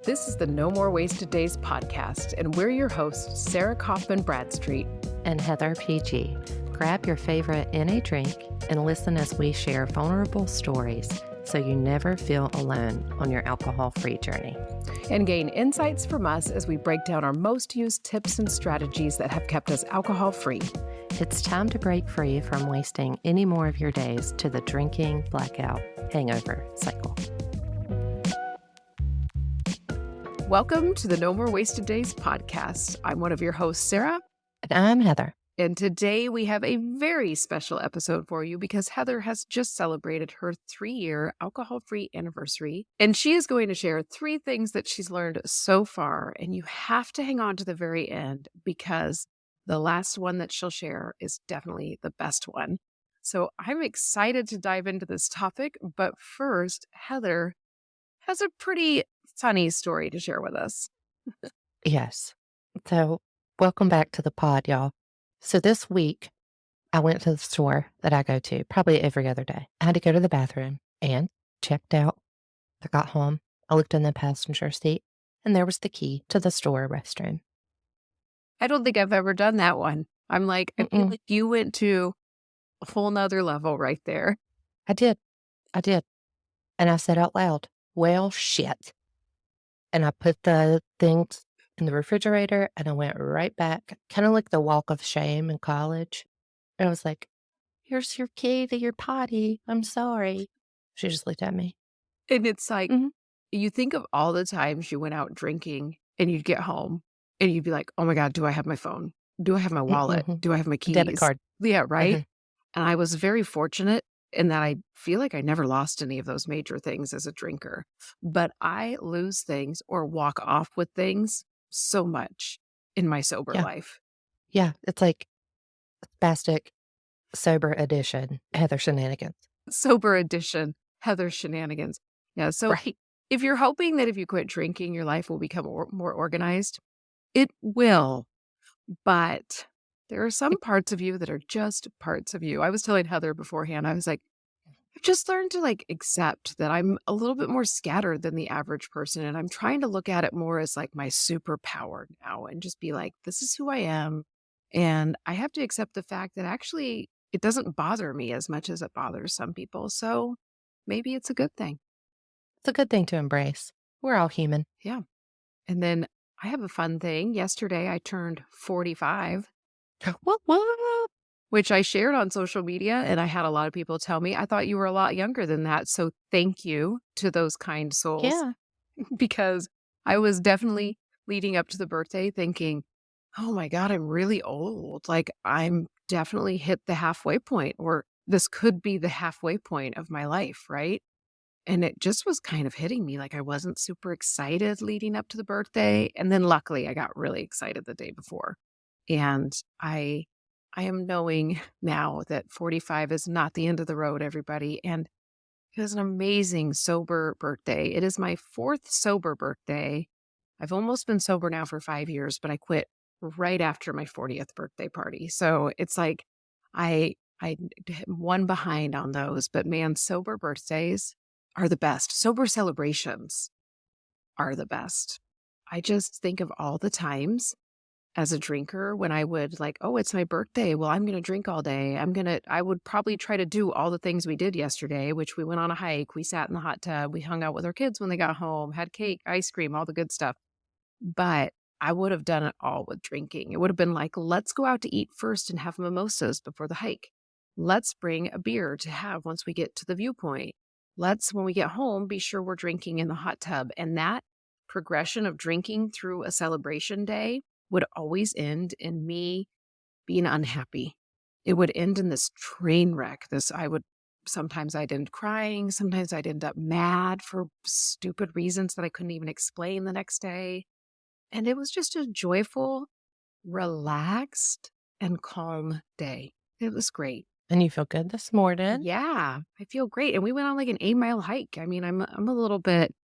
This is the No More Wasted Days podcast, and we're your hosts, Sarah Kaufman Bradstreet and Heather PG. Grab your favorite NA drink and listen as we share vulnerable stories so you never feel alone on your alcohol-free journey. And gain insights from us as we break down our most used tips and strategies that have kept us alcohol-free. It's time to break free from wasting any more of your days to the drinking, blackout, hangover cycle. Welcome to the No More Wasted Days podcast. I'm one of your hosts, Sarah. And I'm Heather. And today we have a very special episode for you because Heather has just celebrated her 3-year alcohol-free anniversary. And she is going to share 3 things that she's learned so far. And you have to hang on to the very end because the last one that she'll share is definitely the best one. So I'm excited to dive into this topic. But first, Heather has a pretty funny story to share with us. Yes. So welcome back to the pod, y'all. So this week, I went to the store that I go to probably every other day. I had to go to the bathroom and checked out. I got home. I looked in the passenger seat and there was the key to the store restroom. I don't think I've ever done that one. I'm like, I feel like you went to a whole nother level right there. I did. And I said out loud, well, shit. And I put the things in the refrigerator and I went right back, kind of like the walk of shame in college. And I was like, here's your key to your potty. I'm sorry. She just looked at me. And it's like, you think of all the times you went out drinking and you'd get home and you'd be like, oh my God, do I have my phone? Do I have my wallet? Do I have my keys? Debit card. Yeah, right? And I was very fortunate in that I feel like I never lost any of those major things as a drinker. But I lose things or walk off with things so much in my sober life. Yeah, it's like spastic, sober edition, Heather shenanigans. Sober edition, Heather shenanigans. Yeah, so if you're hoping that if you quit drinking, your life will become more organized, it will. But there are some parts of you that are just parts of you. I was telling Heather beforehand, I was like, I've just learned to accept that I'm a little bit more scattered than the average person. And I'm trying to look at it more as like my superpower now and just be like, this is who I am. And I have to accept the fact that actually it doesn't bother me as much as it bothers some people. So maybe it's a good thing. It's a good thing to embrace. We're all human. Yeah. And then I have a fun thing. Yesterday, I turned 45. What? Which I shared on social media, and I had a lot of people tell me, I thought you were a lot younger than that. So thank you to those kind souls. Yeah. Because I was definitely leading up to the birthday thinking, oh my God, I'm really old. Like I'm definitely hit the halfway point, or this could be the halfway point of my life, right? And it just was kind of hitting me like I wasn't super excited leading up to the birthday. And then luckily I got really excited the day before. And I am knowing now that 45 is not the end of the road, everybody. And it was an amazing sober birthday. It is my 4th sober birthday. I've almost been sober now for 5 years, but I quit right after my 40th birthday party. So it's like I am one behind on those. But man, sober birthdays are the best. Sober celebrations are the best. I just think of all the times as a drinker when I would oh, it's my birthday. Well, I'm going to drink all day. I would probably try to do all the things we did yesterday, which we went on a hike. We sat in the hot tub. We hung out with our kids when they got home, had cake, ice cream, all the good stuff. But I would have done it all with drinking. It would have been like, let's go out to eat first and have mimosas before the hike. Let's bring a beer to have once we get to the viewpoint. Let's, when we get home, be sure we're drinking in the hot tub. And that progression of drinking through a celebration day would always end in me being unhappy. It would end in this train wreck. Sometimes I'd end crying. Sometimes I'd end up mad for stupid reasons that I couldn't even explain the next day. And it was just a joyful, relaxed, and calm day. It was great. And you feel good this morning? Yeah, I feel great. And we went on an 8-mile hike. I mean, I'm a little bit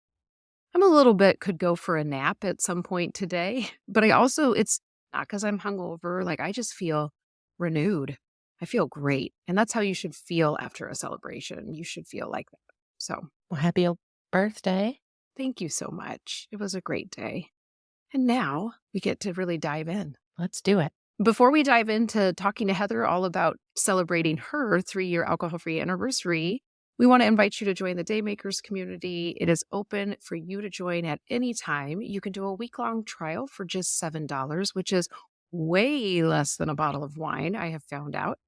could go for a nap at some point today, but it's not because I'm hungover. I just feel renewed. I feel great. And that's how you should feel after a celebration. You should feel like that. So, well, happy birthday. Thank you so much. It was a great day. And now we get to really dive in. Let's do it. Before we dive into talking to Heather all about celebrating her 3-year alcohol free anniversary, we want to invite you to join the Daymakers community. It is open for you to join at any time. You can do a week-long trial for just $7, which is way less than a bottle of wine, I have found out.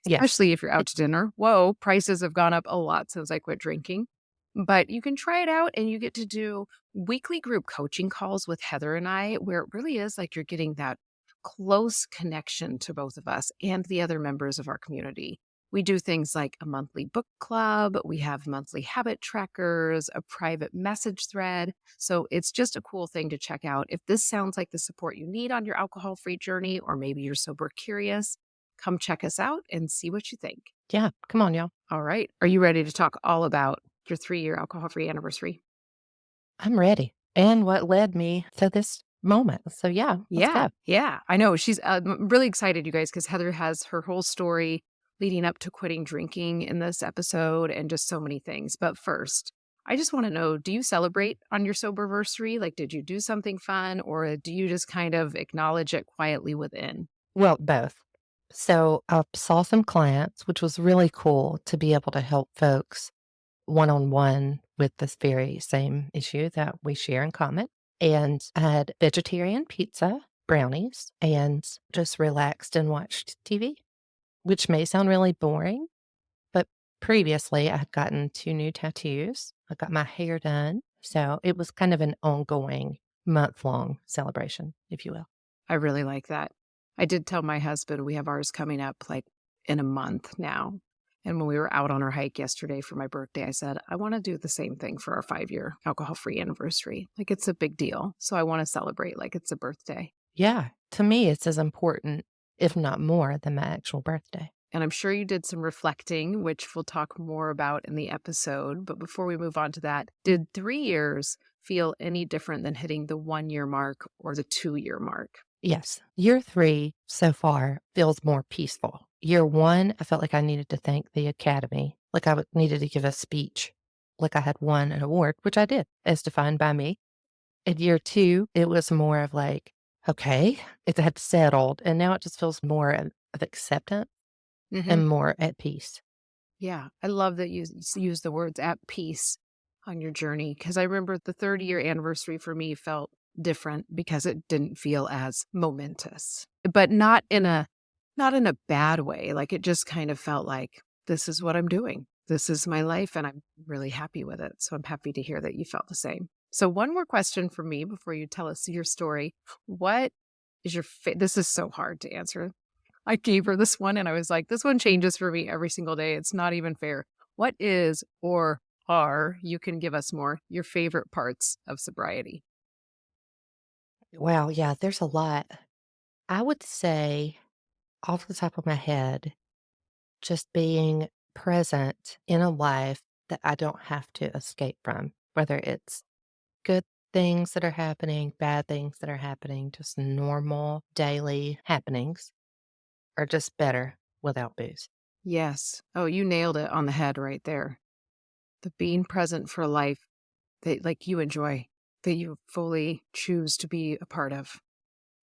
Yes. Especially if you're out to dinner. Whoa, prices have gone up a lot since I quit drinking. But you can try it out and you get to do weekly group coaching calls with Heather and I, where it really is like you're getting that close connection to both of us and the other members of our community. We do things like a monthly book club, we have monthly habit trackers, a private message thread. So it's just a cool thing to check out. If this sounds like the support you need on your alcohol free journey, or maybe you're sober curious, come check us out and see what you think. Yeah. Come on, y'all. All right. Are you ready to talk all about your 3-year alcohol free anniversary? I'm ready. And what led me to this moment. So, yeah, let's Yeah. go. Yeah. I know. She's I'm really excited, you guys, because Heather has her whole story leading up to quitting drinking in this episode and just so many things. But first, I just want to know, do you celebrate on your soberversary? Like, did you do something fun or do you just kind of acknowledge it quietly within? Well, both. So, I saw some clients, which was really cool to be able to help folks one on one with this very same issue that we share in common. And I had vegetarian pizza, brownies, and just relaxed and watched TV, which may sound really boring, but previously I had gotten 2 new tattoos. I got my hair done. So it was kind of an ongoing month-long celebration, if you will. I really like that. I did tell my husband we have ours coming up like in a month now. And when we were out on our hike yesterday for my birthday, I said, I want to do the same thing for our 5-year alcohol free anniversary. Like it's a big deal. So I want to celebrate like it's a birthday. Yeah, to me, it's as important, if not more, than my actual birthday. And I'm sure you did some reflecting, which we'll talk more about in the episode. But before we move on to that, did 3 years feel any different than hitting the 1-year mark or the 2-year mark? Yes. Year 3 so far feels more peaceful. Year 1, I felt like I needed to thank the academy, like I needed to give a speech, like I had won an award, which I did, as defined by me. In year 2, it was more of like, okay, it had settled, and now it just feels more of acceptance Hmm. and more at peace. Yeah, I love that you use the words at peace on your journey because I remember the 30-year anniversary for me felt different because it didn't feel as momentous, but not in a bad way. Like it just kind of felt like this is what I'm doing. This is my life and I'm really happy with it. So I'm happy to hear that you felt the same. So one more question for me before you tell us your story. What is your this is so hard to answer. I gave her this one and I was like, this one changes for me every single day. It's not even fair. What is or are, you can give us more, your favorite parts of sobriety? Wow, yeah, there's a lot. I would say, off the top of my head, just being present in a life that I don't have to escape from, whether it's good things that are happening, bad things that are happening, just normal daily happenings are just better without booze. Yes. Oh, you nailed it on the head right there. The being present for life that like you enjoy, that you fully choose to be a part of.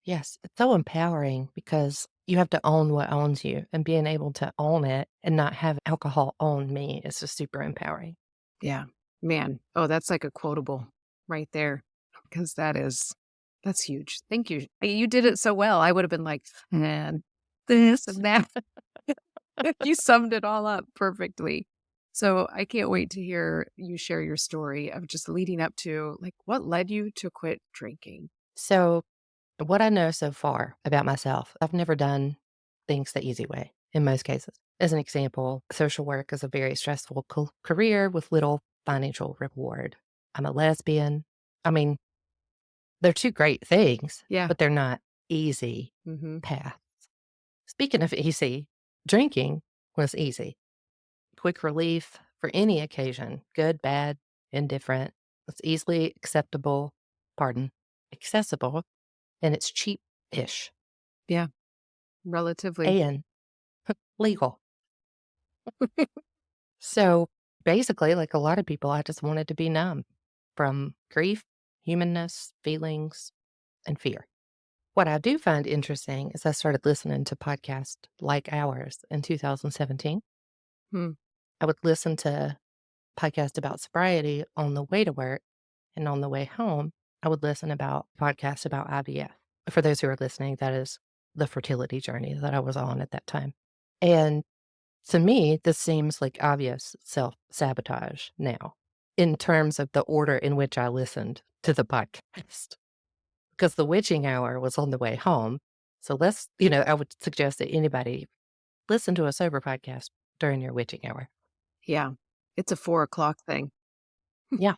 Yes, it's so empowering because you have to own what owns you, and being able to own it and not have alcohol own me is just super empowering. Yeah. Man. Oh, that's like a quotable right there. Because that's huge. Thank you. You did it so well. I would have been like, man, this and that. You summed it all up perfectly. So I can't wait to hear you share your story of just leading up to like what led you to quit drinking. So, what I know so far about myself, I've never done things the easy way in most cases. As an example, social work is a very stressful career with little financial reward. I'm a lesbian. I mean, they're two great things, Yeah. but they're not easy Hmm. paths. Speaking of easy, drinking was easy. Quick relief for any occasion, good, bad, indifferent. It's easily acceptable, pardon, accessible, and it's cheap ish Yeah. Relatively. and legal. So basically, like a lot of people, I just wanted to be numb. from grief, humanness, feelings, and fear. What I do find interesting is I started listening to podcasts like ours in 2017. Hmm. I would listen to podcasts about sobriety on the way to work, and on the way home, I would listen about podcasts about IVF. For those who are listening, that is the fertility journey that I was on at that time. And to me, this seems like obvious self sabotage now in terms of the order in which I listened to the podcast. Because the witching hour was on the way home. So I would suggest that anybody listen to a sober podcast during your witching hour. Yeah. It's a 4 o'clock thing. Yeah.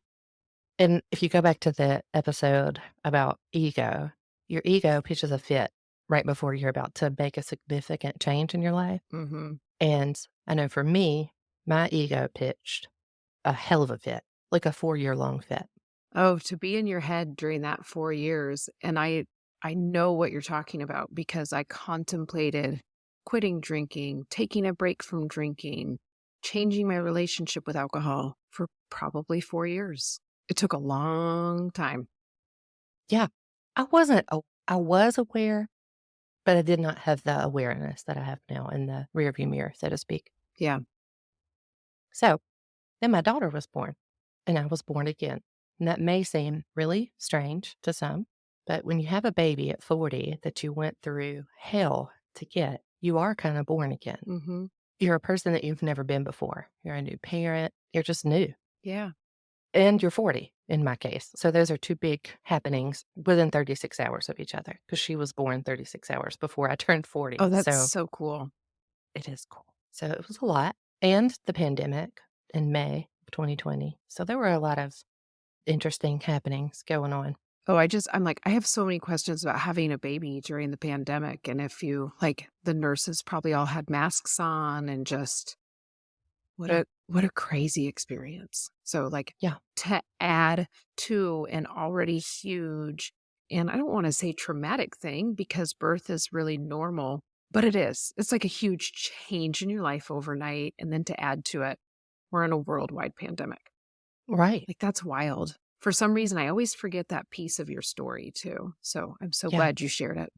And if you go back to the episode about ego, your ego pitches a fit right before you're about to make a significant change in your life. Mhm. And I know for me, my ego pitched a hell of a fit, like a 4-year long fit. Oh, to be in your head during that 4 years, and I know what you're talking about because I contemplated quitting drinking, taking a break from drinking, changing my relationship with alcohol for probably 4 years. It took a long time. Yeah. I was aware, but I did not have the awareness that I have now in the rearview mirror, so to speak. Yeah. So then my daughter was born, and I was born again. And that may seem really strange to some, but when you have a baby at 40 that you went through hell to get, you are kind of born again. Mhm. You're a person that you've never been before. You're a new parent. You're just new. Yeah. And you're 40 in my case. So those are two big happenings within 36 hours of each other because she was born 36 hours before I turned 40. Oh, that's So so cool. it is cool. So it was a lot. And the pandemic in May of 2020. So there were a lot of interesting happenings going on. Oh, I'm like, I have so many questions about having a baby during the pandemic, and if you like, the nurses probably all had masks on and just Yeah. what a crazy experience. So, like, Yeah. to add to an already huge, and I don't wanna say traumatic thing because birth is really normal, but it is. It's like a huge change in your life overnight, and then to add to it, we're in a worldwide pandemic. Right. Like, that's wild. For some reason, I always forget that piece of your story too, so I'm so Yeah. glad you shared it.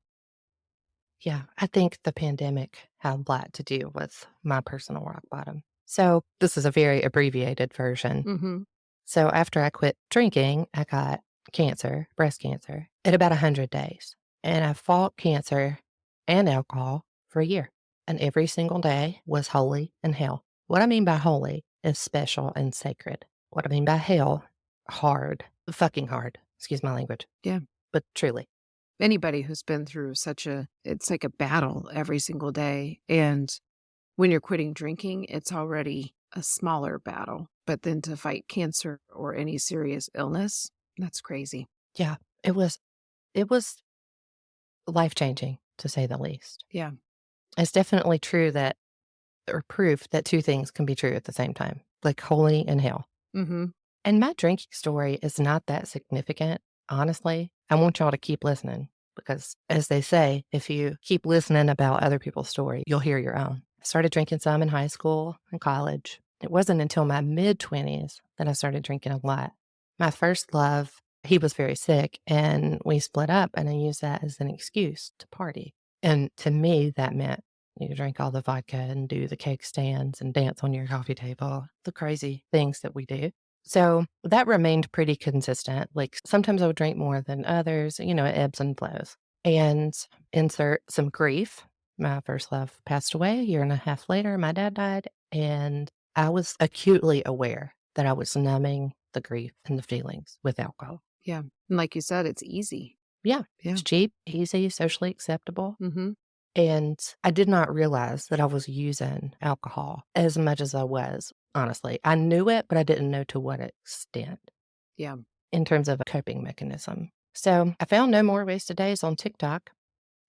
Yeah. I think the pandemic had a lot to do with my personal rock bottom. So this is a very abbreviated version. Mhm. So after I quit drinking, I got cancer, breast cancer, in about 100 days. And I fought cancer and alcohol for a year. And every single day was holy and hell. What I mean by holy is special and sacred. What I mean by hell, hard, fucking hard. Excuse my language, Yeah. but truly. Anybody who's been through such a it's like a battle every single day, and when you're quitting drinking, it's already a smaller battle, but then to fight cancer or any serious illness, that's crazy. Yeah, it was life changing to say the least. Yeah. It's definitely true that, or proof that two things can be true at the same time, like holy and hell. Mhm. And my drinking story is not that significant, honestly. I want y'all to keep listening because, as they say, if you keep listening about other people's story, you'll hear your own. I started drinking some in high school and college. It wasn't until my mid 20s that I started drinking a lot. My first love, he was very sick and we split up, and I used that as an excuse to party. And to me, that meant you drink all the vodka and do the cake stands and dance on your coffee table, the crazy things that we do. So that remained pretty consistent. Like sometimes I would drink more than others, it ebbs and flows. And insert some grief. My first love passed away a year and a half later. My dad died. And I was acutely aware that I was numbing the grief and the feelings with alcohol. Yeah. And like you said, it's easy. Yeah. Yeah. It's cheap, easy, socially acceptable. Mhm. And I did not realize that I was using alcohol as much as I was, honestly. I knew it, but I didn't know to what extent Yeah. in terms of a coping mechanism. So I found No More Wasted Days on TikTok.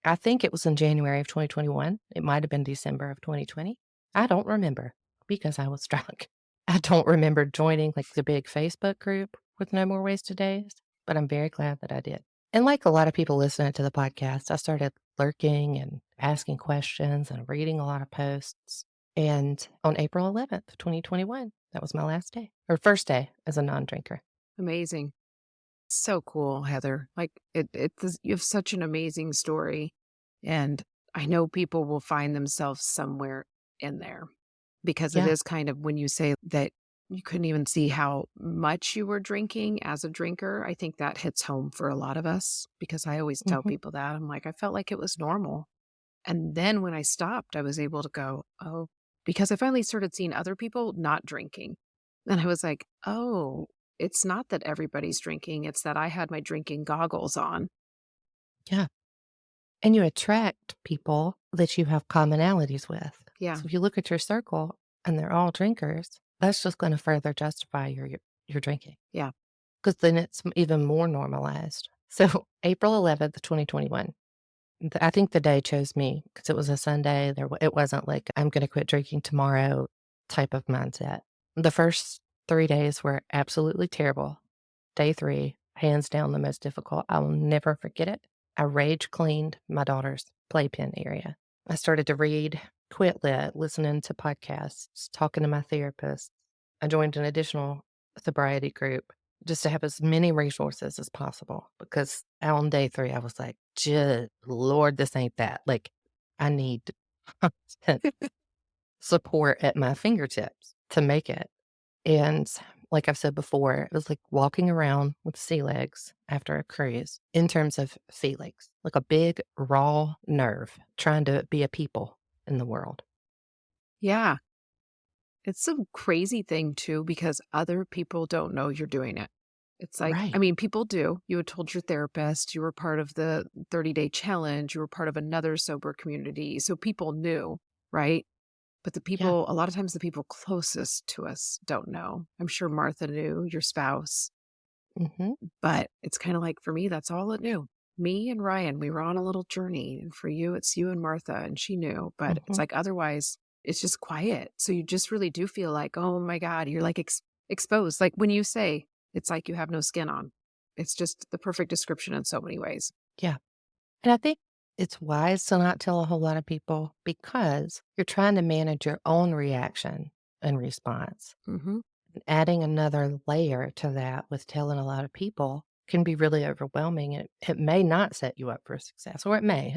I think it was in January of 2021. It might have been December of 2020. I don't remember because I was drunk. I don't remember joining like the big Facebook group with No More Wasted Days, but I'm very glad that I did. And like a lot of people listening to the podcast, I started lurking and asking questions and reading a lot of posts. And on April 11th, 2021, that was my last day or first day as a non drinker. Amazing. So cool, Heather. Like you have such an amazing story. And I know people will find themselves somewhere in there because it Yeah. is kind of when you say that you couldn't even see how much you were drinking as a drinker. I think that hits home for a lot of us because I always tell Mhm. people that. I'm like, I felt like it was normal. And then when I stopped, I was able to go, oh, because I finally started seeing other people not drinking. And I was like, oh, it's not that everybody's drinking, it's that I had my drinking goggles on. Yeah. And you attract people that you have commonalities with. Yeah. So if you look at your circle and they're all drinkers, that's just going to further justify your drinking Yeah. because then it's even more normalized. So April 11th, 2021. I think the day chose me because it was a Sunday. It wasn't like I'm going to quit drinking tomorrow type of mindset. The first 3 days were absolutely terrible. Day 3, hands down the most difficult. I will never forget it. I rage cleaned my daughter's playpen area. I started to read, quit lit, listening to podcasts, talking to my therapist. I joined an additional sobriety group just to have as many resources as possible because on day 3, I was like, "Just Lord, this ain't that." Like, I need constant support at my fingertips to make it. And like I've said before, it was like walking around with sea legs after a cruise in terms of feelings, like a big raw nerve trying to be a people in the world. Yeah. It's a crazy thing too because other people don't know you're doing it. It's like, I Right. mean, people do. You had told your therapist, you were part of the 30-day challenge, you were part of another sober community. So people knew, right? But Yeah. a lot of times the people closest to us don't know. I'm sure Martha knew, your spouse, Hmm. but it's kind of like for me, that's all it knew. Me and Ryan, we were on a little journey. And for you, it's you and Martha, and she knew. But it's Hmm. like otherwise, it's just quiet. So you just really do feel like, oh my God, you're like exposed. Like when you say it's like you have no skin on, it's just the perfect description in so many ways. Yeah. And I think it's wise to not tell a whole lot of people because you're trying to manage your own reaction and response. Hmm. Adding another layer to that with telling a lot of people can be really overwhelming. It may not set you up for success, or it may.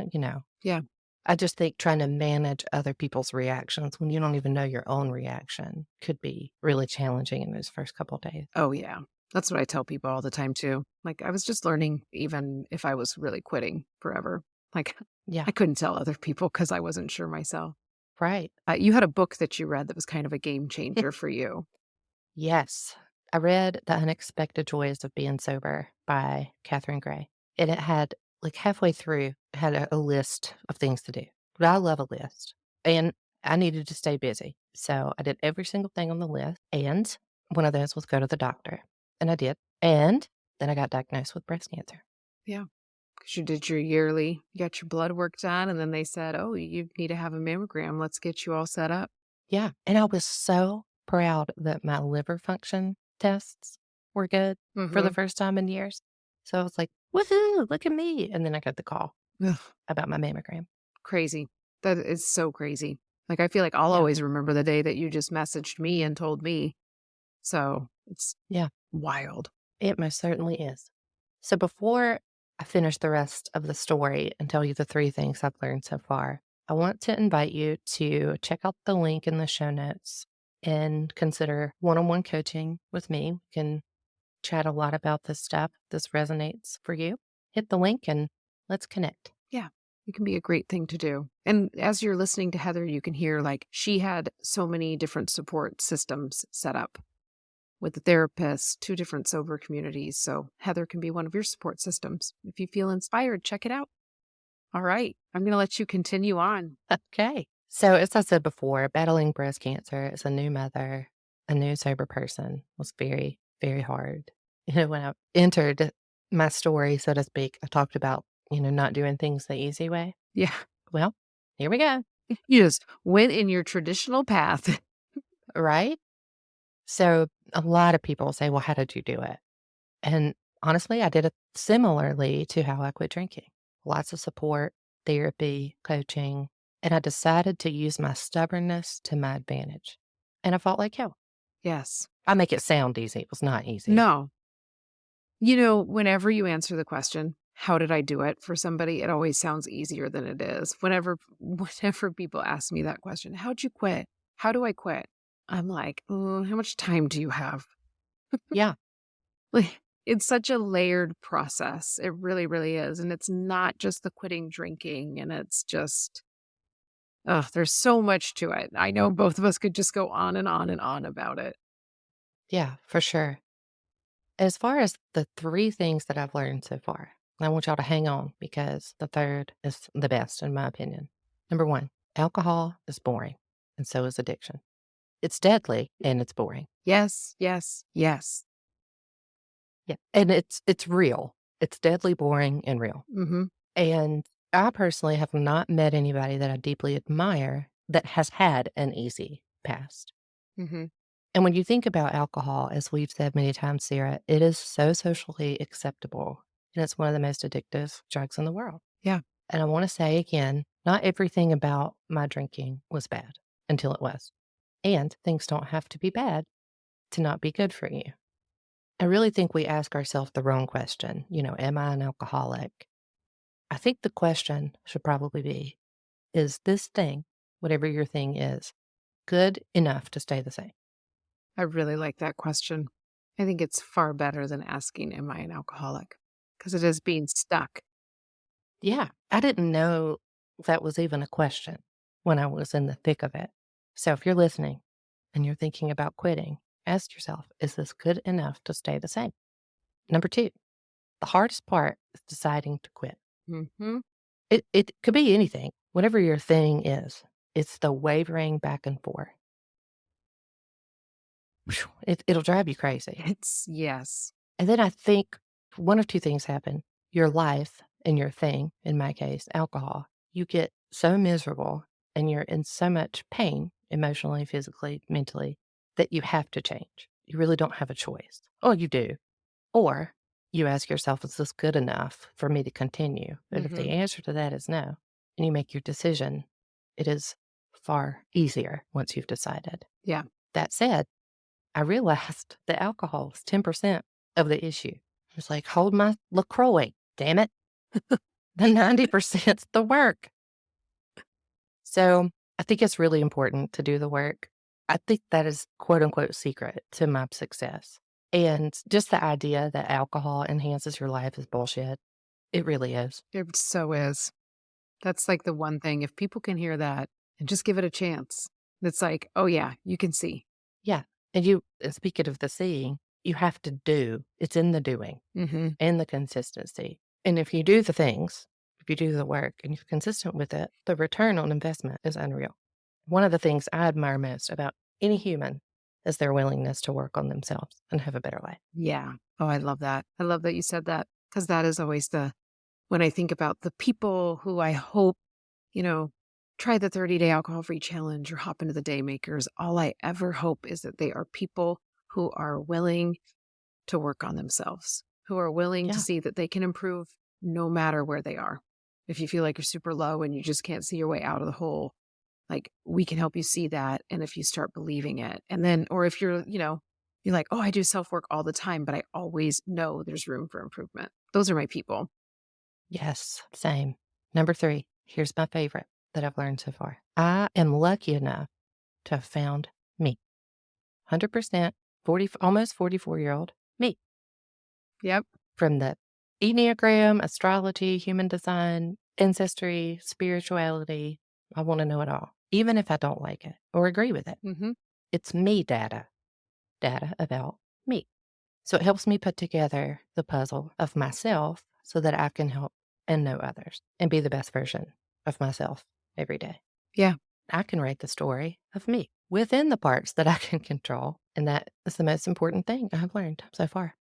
Yeah. I just think trying to manage other people's reactions when you don't even know your own reaction could be really challenging in those first couple days. Oh, yeah. That's what I tell people all the time too. Like, I was just learning even if I was really quitting forever. Like, Yeah, I couldn't tell other people because I wasn't sure myself. right. You had a book that you read that was kind of a game changer for you. Yes. I read The Unexpected Joys of Being Sober by Catherine Gray. And it had, like, halfway through, it had a list of things to do. But I love a list. And I needed to stay busy. So I did every single thing on the list. And one of those was go to the doctor. And I did. And then I got diagnosed with breast cancer. Yeah. Because you did your yearly, you got your blood work done, and then they said, oh, you need to have a mammogram. Let's get you all set up. Yeah. And I was so proud that my liver function tests were good for the Hmm. first time in years. So I was like, woohoo, look at me. And then I got the call about my mammogram. Crazy. That is so crazy. Like, I feel like I'll Yeah. always remember the day that you just messaged me and told me. So it's Yeah. wild. It most certainly is. So before I finish the rest of the story and tell you the 3 things I've learned so far, I want to invite you to check out the link in the show notes and consider one on one coaching with me. We can chat a lot about this stuff. This resonates for you. Hit the link and let's connect. Yeah, it can be a great thing to do. And as you're listening to Heather, you can hear like she had so many different support systems set up with the therapist, 2 different sober communities. So Heather can be one of your support systems. If you feel inspired, check it out. All right. I'm going to let you continue on. Okay. So, as I said before, battling breast cancer as a new mother, a new sober person was very, very hard. When I entered my story, so to speak, I talked about, not doing things the easy way. Yeah. Well, here we go. You just went in your traditional path. Right. So, a lot of people say, well, how did you do it? And honestly, I did it similarly to how I quit drinking. Lots of support, therapy, coaching, and I decided to use my stubbornness to my advantage. And I fought like hell. Yes. I make it sound easy. It was not easy. No. Whenever you answer the question, "How did I do it?" for somebody, it always sounds easier than it is. Whenever people ask me that question, "How'd you quit? How do I quit?" I'm like, "How much time do you have?" Yeah, Like, it's such a layered process. It really, really is, and it's not just the quitting drinking, and it's just there's so much to it. I know both of us could just go on and on and on about it. yeah, for sure. As far as the 3 things that I've learned so far, I want y'all to hang on because the 3rd is the best in my opinion. Number 1, alcohol is boring, and so is addiction. It's deadly and it's boring. Yes, yes, yes. Yeah, and it's real. It's deadly boring and real. Mhm, And I personally have not met anybody that I deeply admire that has had an easy past. mhm. And when you think about alcohol, as we've said many times, Sarah, it is so socially acceptable. And it's one of the most addictive drugs in the world. Yeah, And I want to say again, not everything about my drinking was bad until it was. And things don't have to be bad to not be good for you. I really think we ask ourselves the wrong question. Am I an alcoholic? I think the question should probably be, is this thing, whatever your thing is, good enough to stay the same? I really like that question. I think it's far better than asking, "Am I an alcoholic?" Because it is being stuck. Yeah, I didn't know that was even a question when I was in the thick of it. So if you're listening and you're thinking about quitting, ask yourself, is this good enough to stay the same? Number 2, the hardest part is deciding to quit. Mhm. It could be anything, whatever your thing is. It's the wavering back and forth. Phew, it'll drive you crazy. It's yes. And then I think one of 2 things happen. Your life and your thing, in my case, alcohol, you get so miserable and you're in so much pain, emotionally, physically, mentally, that you have to change. You really don't have a choice. Oh, you do. Or you ask yourself, is this good enough for me to continue? And if the Mhm. answer to that is no, and you make your decision, it is far easier once you've decided. Yeah. That said, I realized that alcohol is 10% of the issue. It's like, hold my LaCroix, damn it. The 90%'s the work. So I think it's really important to do the work. I think that is quote unquote secret to my success. And just the idea that alcohol enhances your life is bullshit. It really is. It so is. That's, like, the one thing, if people can hear that and just give it a chance, it's like, "Oh, yeah, you can see." Yeah. And speaking of the seeing, you have to do. It's in the doing Mhm. and the consistency. And if you do the things, if you do the work and you're consistent with it, the return on investment is unreal. One of the things I admire most about any human is their willingness to work on themselves and have a better life. Yeah. Oh, I love that. I love that you said that because that is always when I think about the people who I hope, you know, try the 30-day alcohol-free challenge or hop into the Daymakers, all I ever hope is that they are people who are willing to work on themselves, who are willing to Yeah. see that they can improve no matter where they are. If you feel like you're super low and you just can't see your way out of the hole, like, we can help you see that, and if you start believing it, and then or if you're like, "Oh, I do self-work all the time, but I always know there's room for improvement." Those are my people. Yes. Same. Number 3, here's my favorite that I've learned so far. I am lucky enough to have found me. 100% 40, almost 44-year-old me. Yep. From the Enneagram, astrology, human design, ancestry, spirituality, I wanna know it all, even if I don't like it or agree with it. Mhm. It's me data about me. So it helps me put together the puzzle of myself so that I can help and know others and be the best version of myself every day. Yeah, I can write the story of me within the parts that I can control, and that is the most important thing I've learned so far,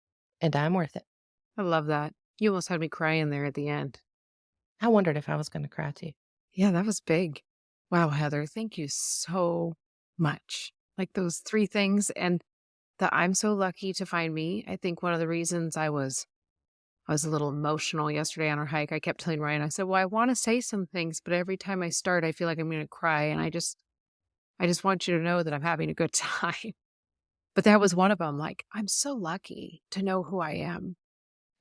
and I'm worth it. I love that. You almost had me crying there at the end. I wondered if I was gonna cry too. Yeah, that was big. Wow, Heather, thank you so much. Like, those 3 things and that I'm so lucky to find me. I think one of the reasons I was a little emotional yesterday on our hike. I kept telling Ryan, I said, "Well, I wanna say some things, but every time I start, I feel like I'm gonna cry, and I just want you to know that I'm having a good time." But that was one of them. Like, I'm so lucky to know who I am.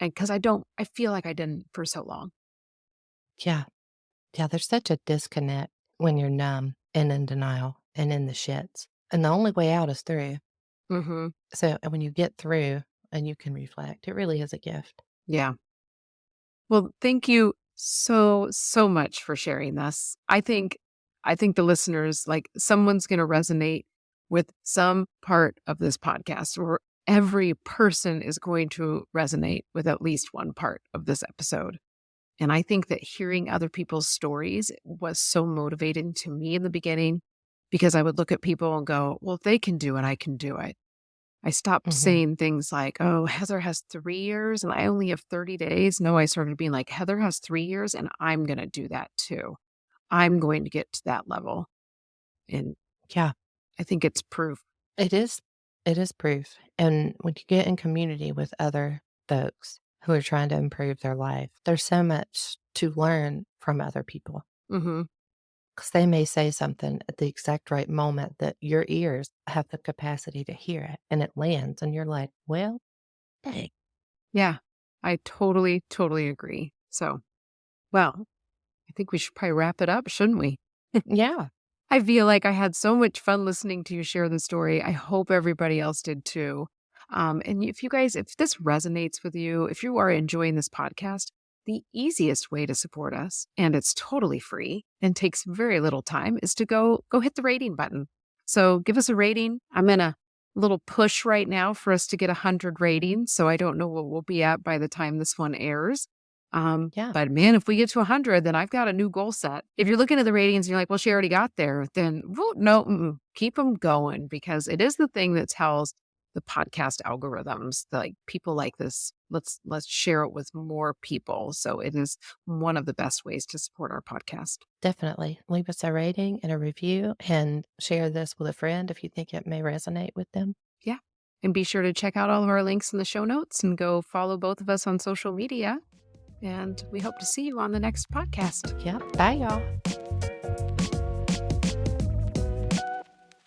And because I feel like I didn't for so long. Yeah. Yeah, there's such a disconnect when you're numb and in denial and in the shits, and the only way out is through. Mhm. So, and when you get through and you can reflect, it really is a gift. Yeah. Well, thank you so, so much for sharing this. I think the listeners, like, someone's gonna resonate with some part of this podcast, or every person is going to resonate with at least one part of this episode. And I think that hearing other people's stories was so motivating to me in the beginning, because I would look at people and go, "Well, if they can do it, I can do it." I stopped Mhm. saying things like, "Oh, Heather has 3 years and I only have 30 days." No, I started being like, "Heather has 3 years and I'm gonna do that too. I'm going to get to that level." And Yeah, I think it's proof. it is. It is proof. And when you get in community with other folks who are trying to improve their life, there's so much to learn from other people Mhm. because they may say something at the exact right moment that your ears have the capacity to hear it and it lands. And you're like, well, dang. Yeah. I totally, totally agree. So, well, I think we should probably wrap it up, shouldn't we? Yeah. I feel like I had so much fun listening to you share the story. I hope everybody else did too. And if you guys, if this resonates with you, if you are enjoying this podcast, the easiest way to support us, and it's totally free and takes very little time, is to go hit the rating button. So give us a rating. I'm in a little push right now for us to get 100 ratings. So I don't know what we'll be at by the time this one airs. Yeah. But man, if we get to 100, then I've got a new goal set. If you're looking at the ratings and you're like, well, she already got there, then well, no, keep them going, because it is the thing that tells the podcast algorithms, like, people like this. Let's share it with more people. So it is one of the best ways to support our podcast. Definitely. Leave us a rating and a review and share this with a friend if you think it may resonate with them. Yeah. And be sure to check out all of our links in the show notes and go follow both of us on social media. And we hope to see you on the next podcast. Yep. Bye, y'all.